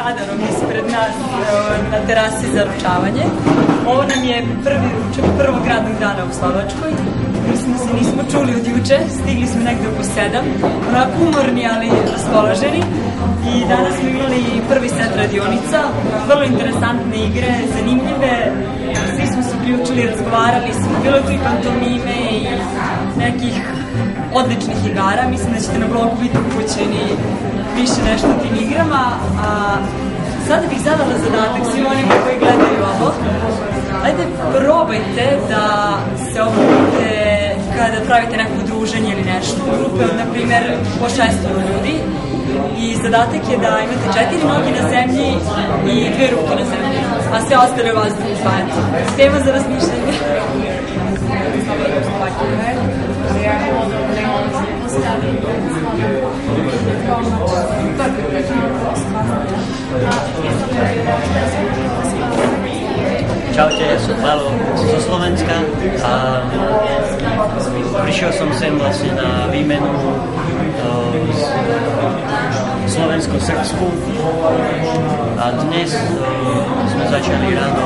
Adanom ispred nas na terasi za ručavanje. Ovo nam je prvi ručak prvog radnog dana u Slovačkoj. Mislim da se nismo čuli od juče, stigli smo negde oko 7, onako umorni ali raspoloženi. I danas smo imali prvi set radionica, vrlo interesantne igre, zanimljive, svi smo se uključili, razgovarali smo, bilo je tu i pantomime i nekih odličnih igara. Mislim da ćete na blogu biti upućeni više nešto o tim igrama. Sada bih zadala zadatak svim onima koji gledaju ovo. Ajde, probajte da se okupite kada pravite neko udruženje ili nešto. Grupe od, na primjer, po 6 ljudi. I zadatak je da imate 4 noge na zemlji i 2 ruke na zemlji, a sve ostale u vazduhu spajate. Tema za razmišljanje. Čaute, ja som Palo zo Slovenska a prišiel som sem vlastne na výmenu Slovensko-Srbsku a dnes sme začali ráno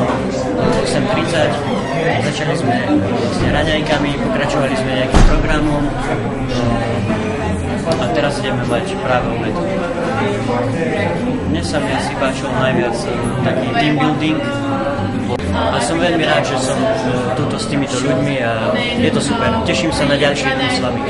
8:30, začali sme vlastne raňajkami, pokračovali sme nejakým programom a teraz ideme mať práve obed. Dnes sa mi asi páčil najviac taký team building a som veľmi rád, že som tuto s týmito ľuďmi a je to super. Teším sa na ďalšie dny s vami.